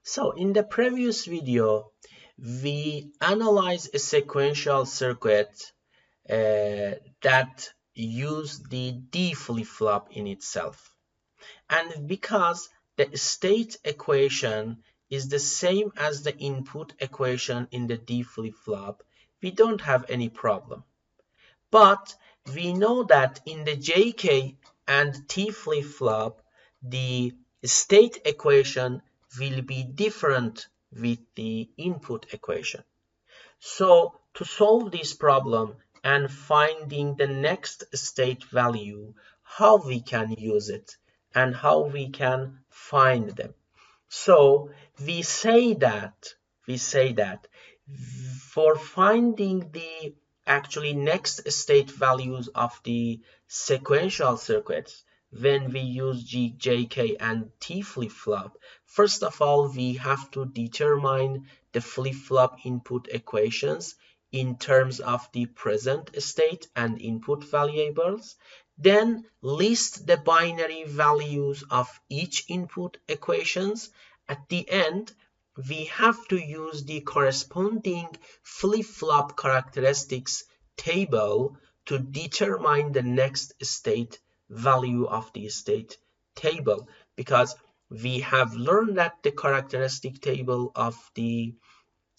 So in the previous video, we analyzed a sequential circuit that used the D flip-flop in itself. And because the state equation is the same as the input equation in the D flip-flop, we don't have any problem. But we know that in the JK and T flip-flop, the state equation will be different with the input equation. So to solve this problem and finding the next state value, how we can use it and how we can find them. So we say that for finding the actually next state values of the sequential circuits, when we use JK and T flip-flop, first of all, we have to determine the flip-flop input equations in terms of the present state and input variables. Then list the binary values of each input equations. At the end, we have to use the corresponding flip-flop characteristics table to determine the next state value of the state table, because we have learned that the characteristic table of the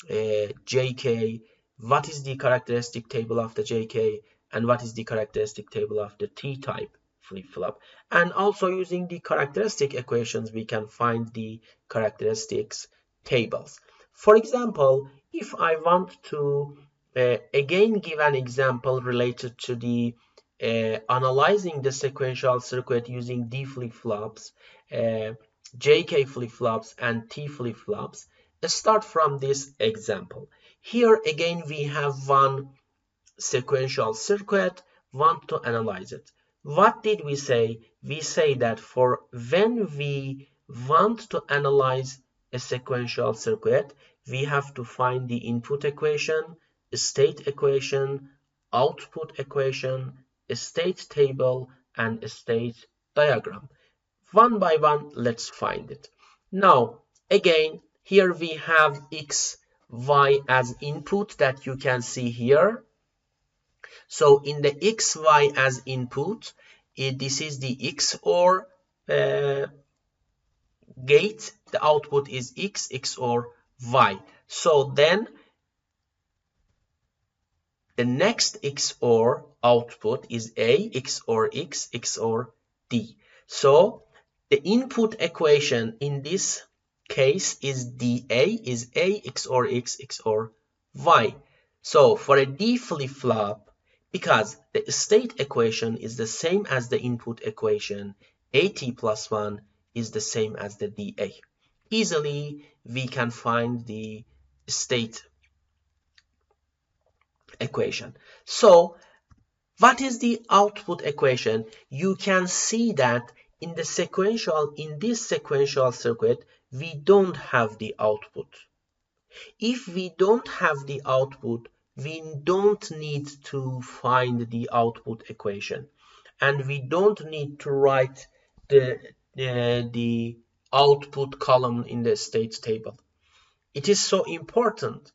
JK, what is the characteristic table of the JK and what is the characteristic table of the T-type flip-flop. And also using the characteristic equations, we can find the characteristics tables. For example, if I want to again give an example related to the analyzing the sequential circuit using D flip-flops, JK flip-flops and T flip-flops, let's start from this example. Here again we have one sequential circuit, want to analyze it. What did we say? We say that for when we want to analyze a sequential circuit, we have to find the input equation, state equation, output equation, a state table, and a state diagram. One by one, let's find it. Now, again, here we have x, y as input that you can see here. So in the x, y as input, this is the XOR gate. The output is x, XOR y. So then the next XOR output is A, XOR X, XOR D. So the input equation in this case is DA, is A XOR X XOR Y. So for a D flip-flop, because the state equation is the same as the input equation, AT plus 1 is the same as the DA. Easily we can find the state equation. So what is the output equation? You can see that in this sequential circuit, we don't have the output. If we don't have the output, we don't need to find the output equation, and we don't need to write the output column in the state table. It is so important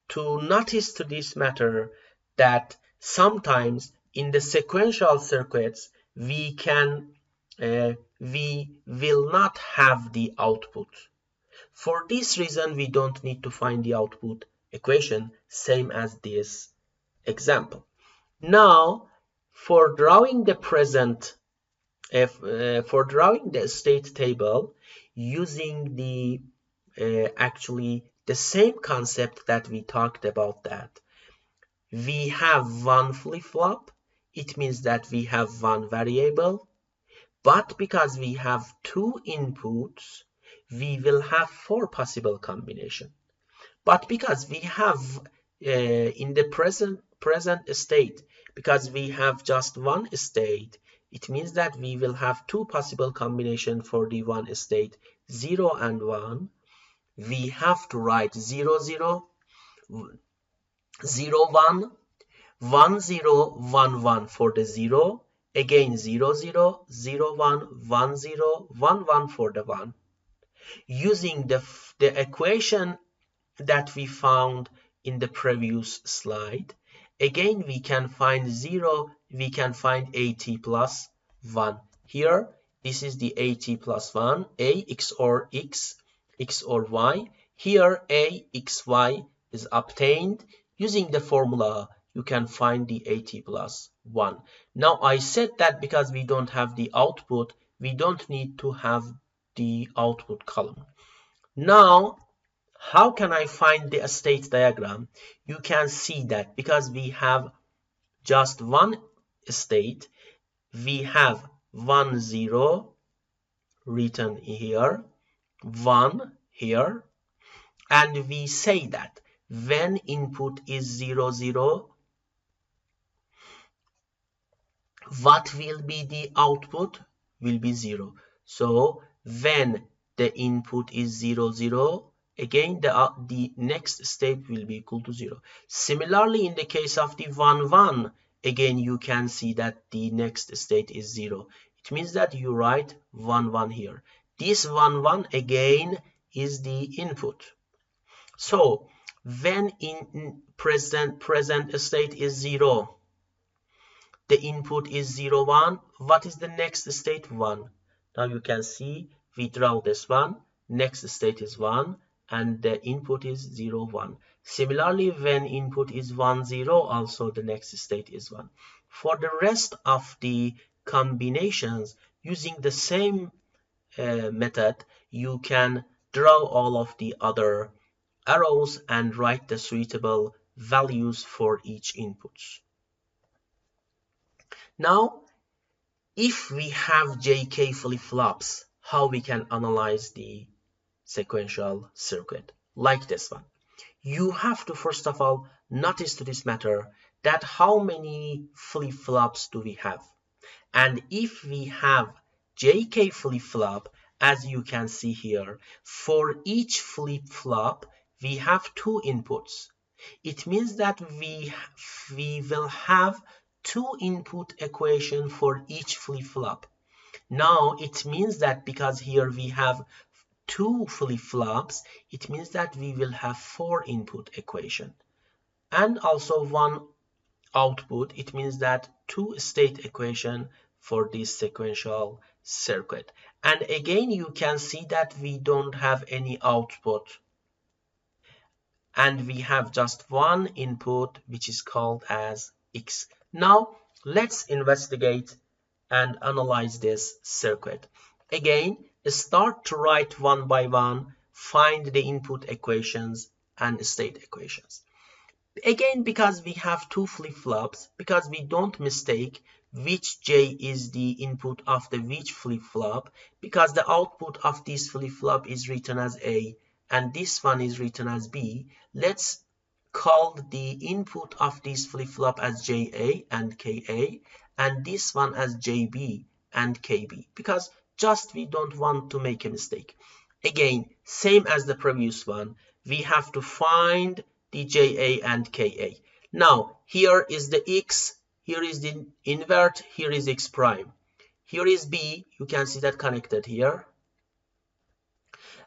to notice to this matter that sometimes in the sequential circuits we will not have the output. For this reason, we don't need to find the output equation, same as this example. Now, for drawing the state table using the actually the same concept that we talked about, that we have one flip-flop, it means that we have one variable, but because we have two inputs, we will have four possible combinations. But because we have in the present state, because we have just one state, it means that we will have two possible combinations for the one state, 0 and 1. We have to write 0, 0, 0, 1, 1, 0, 1, 1 for the 0, again 0, 0, 0, 1, 1, 0, 1, 1 for the 1. Using the equation that we found in the previous slide, again we can find 0, we can find at plus 1. Here, this is the at plus 1, a XOR x, XOR y. Here, a xy is obtained. Using the formula, you can find the at plus 1. Now, I said that because we don't have the output, we don't need to have the output column. Now, how can I find the state diagram? You can see that because we have just one state, we have 1, 0 written here, 1 here, and we say that when input is 0, 0, what will be the output? Will be 0. So when the input is 0, 0, again the next step will be equal to 0. Similarly, in the case of the 1, 1, again you can see that the next state is 0. It means that you write 1, 1 here. This 1, 1 again is the input. So when in present state is 0, the input is 0, 1. What is the next state? 1. Now you can see we draw this one. Next state is 1 and the input is 0, 1. Similarly, when input is 1, 0, also the next state is 1. For the rest of the combinations, using the same method, you can draw all of the other arrows and write the suitable values for each input. Now, if we have JK flip-flops, how we can analyze the sequential circuit like this one? You have to first of all notice to this matter that how many flip-flops do we have? And if we have JK flip-flop, as you can see here, for each flip-flop we have two inputs. It means that we will have two input equation for each flip-flop. Now it means that because here we have two flip-flops, it means that we will have four input equation and also one output. It means that two state equation for this sequential circuit. And again, you can see that we don't have any output and we have just one input, which is called as X. Now let's investigate and analyze this circuit. Again, start to write one by one, find the input equations and state equations. Again, because we have two flip-flops, because we don't mistake which J is the input of the which flip-flop, because the output of this flip-flop is written as A and this one is written as B, let's call the input of this flip-flop as JA and KA and this one as JB and KB, because just we don't want to make a mistake. Again, same as the previous one, we have to find the JA and KA. Now, here is the X, here is the invert, here is X prime. Here is B, you can see that connected here.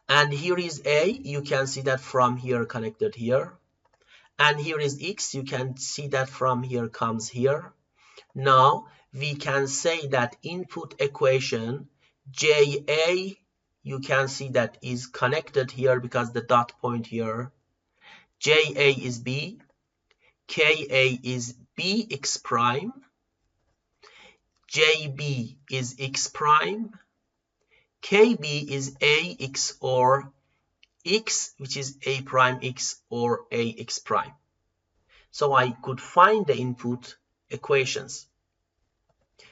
And here is A, you can see that from here connected here. And here is X, you can see that from here comes here. Now, we can say that input equation JA, you can see that is connected here because the dot point here. JA is B, KA is BX prime, JB is X prime, KB is AX or X, which is A prime X or AX prime. So I could find the input equations.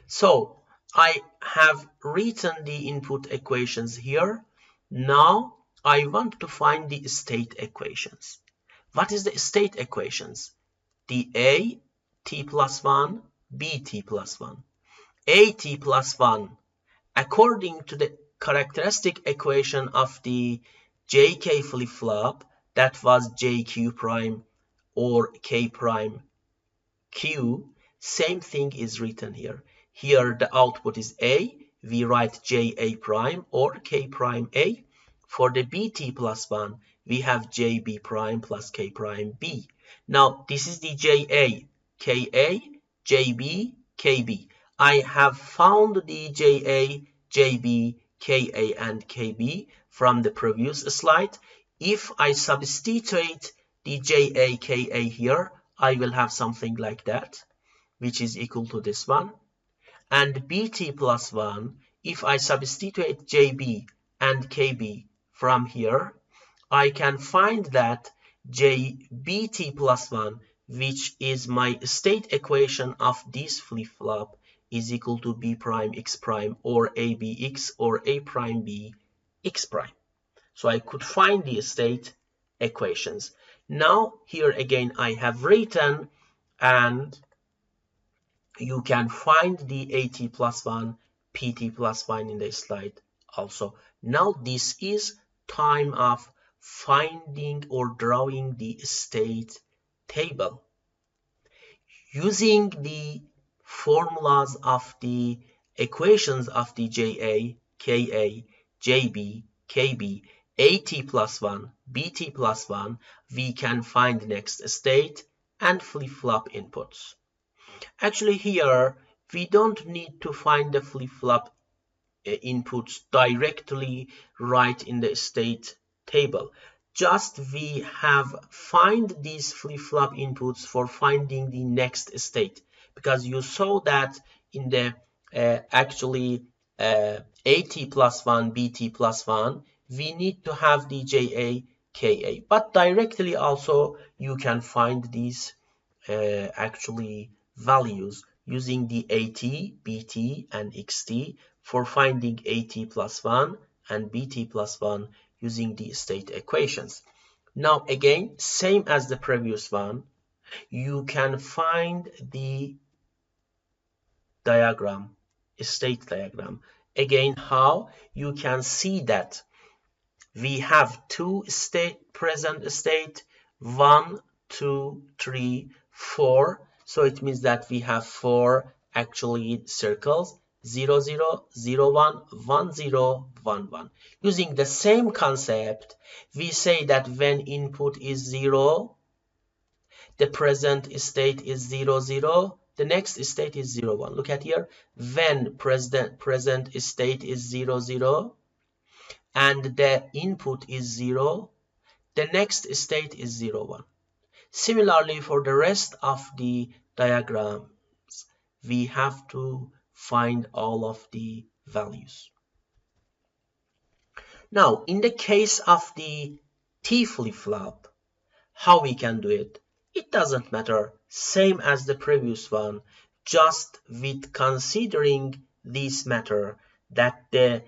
So I have written the input equations here. Now I want to find the state equations. What is the state equations? The A t plus 1, B t plus 1. A t plus 1, according to the characteristic equation of the JK flip-flop, that was JQ prime or K prime Q, same thing is written here. Here the output is A, we write JA prime or K prime A. for the bt plus 1, we have jb prime plus k prime b. Now this is the ja, ka, jb, kb. I have found the ja, jb, ka, and kb from the previous slide. If I substitute the ja, ka here, I will have something like that, which is equal to this one. And bt plus 1, if I substitute jb and kb from here, I can find that jbt plus 1, which is my state equation of this flip-flop, is equal to b prime x prime, or abx, or a prime b x prime. So I could find the state equations. Now here again I have written, and you can find the AT plus 1, PT plus 1 in the slide also. Now this is time of finding or drawing the state table. Using the formulas of the equations of the JA, KA, JB, KB, AT plus 1, BT plus 1, we can find next state and flip-flop inputs. Actually here, we don't need to find the flip-flop inputs directly right in the state table. Just we have find these flip-flop inputs for finding the next state, because you saw that in the AT plus 1, BT plus 1, we need to have the JA, KA. But directly also you can find these values using the AT, BT, and XT for finding AT plus 1 and BT plus 1 using the state equations. Now again, same as the previous one, you can find the diagram, state diagram. Again, how? You can see that we have two present state, 1, 2, 3, 4. So it means that we have 4 circles, 0, 0, 0, 1, 1, 0, 1, 1. Using the same concept, we say that when input is 0, the present state is 0, 0. The next state is 0, 1. Look at here. When present state is 0, 0, and the input is 0, the next state is 0, 1. Similarly, for the rest of the diagrams, we have to find all of the values. Now, in the case of the T flip-flop, how we can do it? It doesn't matter, same as the previous one, just with considering this matter that the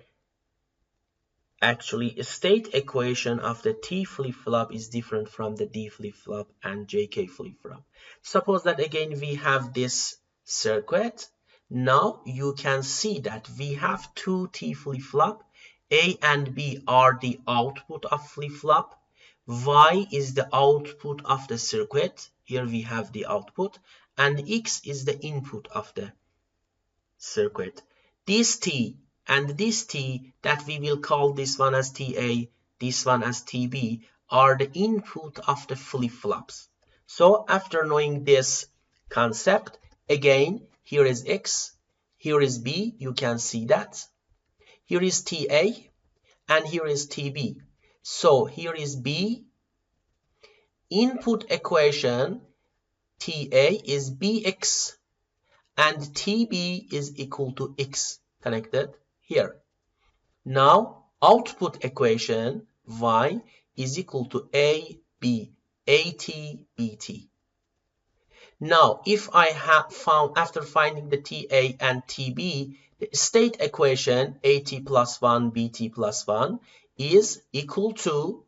state equation of the T flip-flop is different from the D flip-flop and JK flip-flop. Suppose that again we have this circuit. Now you can see that we have two T flip-flop. A and B are the output of flip-flop. Y is the output of the circuit. Here we have the output. And X is the input of the circuit. This T and this T, that we will call this one as TA, this one as TB, are the input of the flip-flops. So after knowing this concept, again, here is X, here is B, you can see that. Here is TA, and here is TB. So here is B, input equation, TA is BX, and TB is equal to X, connected here. Now, output equation, Y is equal to AB, AT, BT. Now, if I have found, after finding the TA and TB, the state equation, AT plus 1, BT plus 1, is equal to,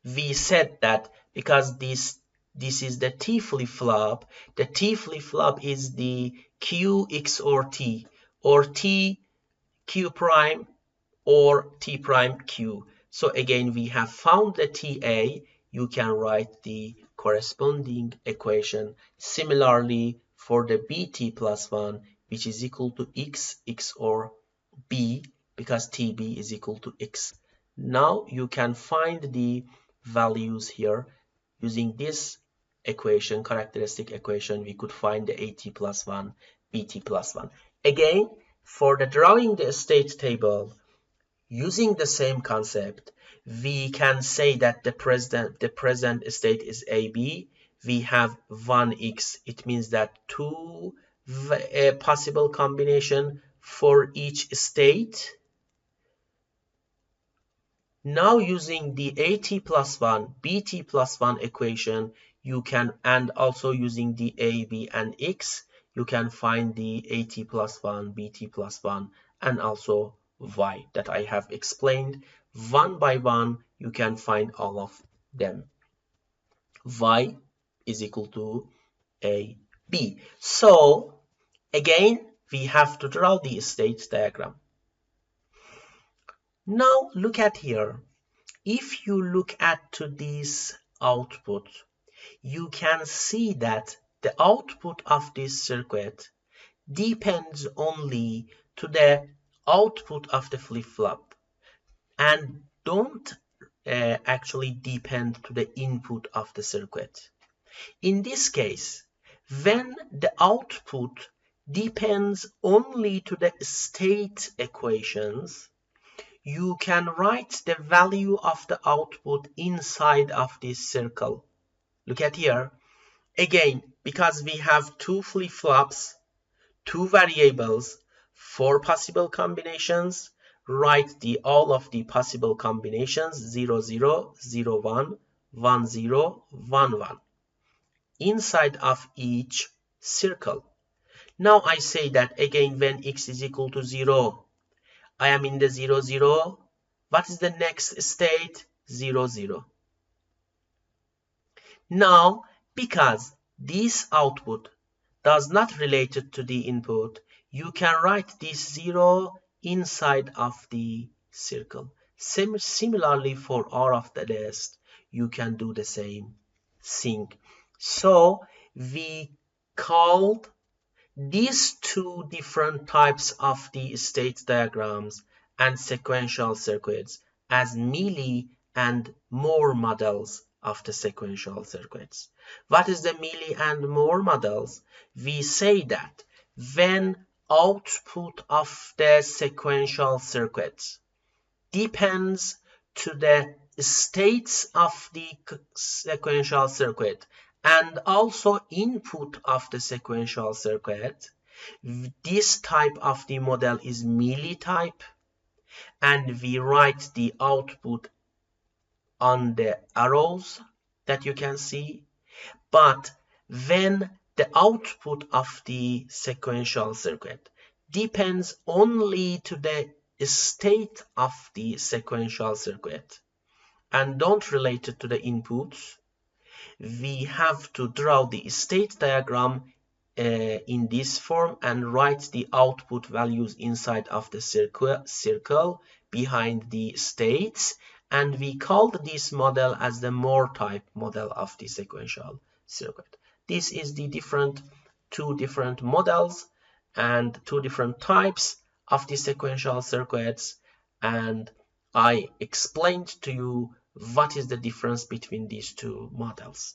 we said that because this is the T flip-flop, the T flip-flop is the Q, X, or T, or T, Q prime, or T prime Q. So again, we have found the TA, you can write the corresponding equation. Similarly, for the BT plus 1, which is equal to X, X, or B, because TB is equal to X. Now you can find the values here using this equation, characteristic equation. We could find the AT plus 1, BT plus 1. Again, for the drawing the state table, using the same concept, we can say that the present state is AB. We have 1x. It means that two possible combination for each state. Now using the AT plus 1, BT plus 1 equation, you can, and also using the A, B, and X, you can find the AT plus 1, BT plus 1, and also Y that I have explained. One by one, you can find all of them. Y is equal to A, B. So again, we have to draw the state diagram. Now look at here. If you look at to this output, you can see that the output of this circuit depends only to the output of the flip-flop and don't actually depend to the input of the circuit. In this case, when the output depends only to the state equations, you can write the value of the output inside of this circle. Look at here. Again, because we have two flip-flops, two variables, four possible combinations, write all of the possible combinations 0, 0, 0, 1, 1, 0, 1, 1 inside of each circle. Now I say that again when x is equal to 0, I am in the 0, 0. What is the next state? 0, 0. Now, because this output does not relate to the input, you can write this 0 inside of the circle. Similarly, for all of the rest, you can do the same thing. So, we called these two different types of the state diagrams and sequential circuits as Mealy and Moore models of the sequential circuits. What is the Mealy and Moore models? We say that when output of the sequential circuits depends to the states of the sequential circuit and also input of the sequential circuit, this type of the model is Mealy type, and we write the output on the arrows that you can see. But when the output of the sequential circuit depends only to the state of the sequential circuit and don't relate it to the inputs, we have to draw the state diagram in this form and write the output values inside of the circle behind the states, and we called this model as the Moore type model of the sequential circuit. This is the two different models and two different types of the sequential circuits, and I explained to you what is the difference between these two models.